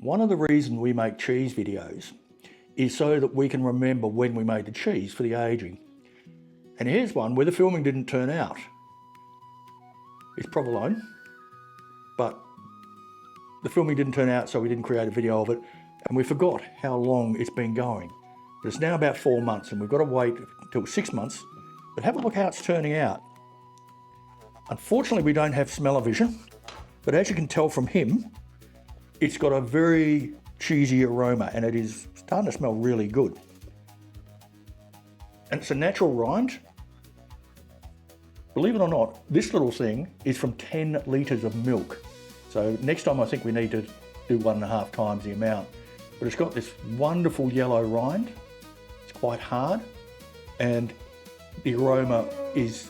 One of the reasons we make cheese videos is so that we can remember when we made the cheese for the aging. And here's one where the filming didn't turn out. It's provolone, but the filming didn't turn out, so we didn't create a video of it, and we forgot how long it's been going. But it's now about 4 months, and we've got to wait until 6 months, but have a look how it's turning out. Unfortunately, we don't have smell-o-vision, but as you can tell from him, it's got a very cheesy aroma, and it is starting to smell really good. And it's a natural rind. Believe it or not, this little thing is from 10 litres of milk. So next time I think we need to do 1.5 times the amount. But it's got this wonderful yellow rind. It's quite hard. And the aroma is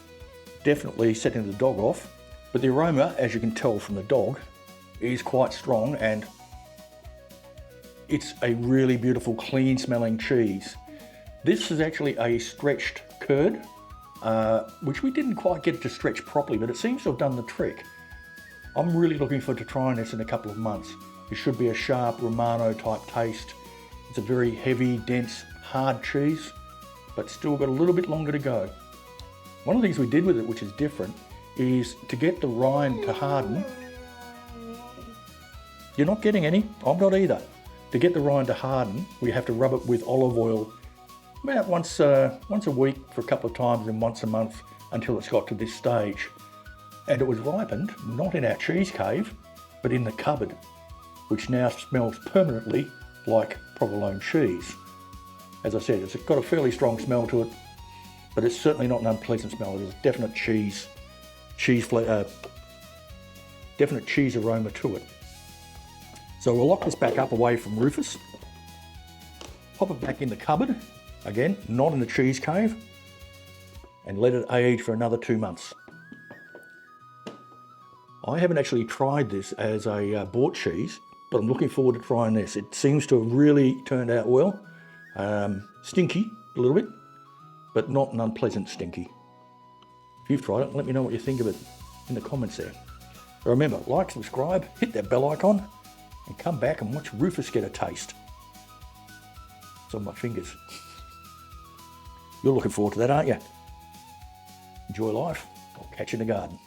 definitely setting the dog off. But the aroma, as you can tell from the dog, is quite strong, and it's a really beautiful, clean smelling cheese. This is actually a stretched curd, which we didn't quite get it to stretch properly, but it seems to have done the trick. I'm really looking forward to trying this in a couple of months. It should be a sharp Romano type taste. It's a very heavy, dense, hard cheese, but still got a little bit longer to go. One of the things we did with it, which is different, is to get the rind to harden. You're not getting any, I'm not either. To get the rind to harden, we have to rub it with olive oil about once a week for a couple of times, and once a month until it's got to this stage. And it was ripened, not in our cheese cave, but in the cupboard, which now smells permanently like provolone cheese. As I said, it's got a fairly strong smell to it, but it's certainly not an unpleasant smell. There's a definite definite cheese aroma to it. So we'll lock this back up away from Rufus, pop it back in the cupboard, again, not in the cheese cave, and let it age for another 2 months. I haven't actually tried this as a bought cheese, but I'm looking forward to trying this. It seems to have really turned out well. Stinky a little bit, but not an unpleasant stinky. If you've tried it, let me know what you think of it in the comments there. Remember, like, subscribe, hit that bell icon, and come back and watch Rufus get a taste. It's on my fingers. You're looking forward to that, aren't you? Enjoy life. I'll catch you in the garden.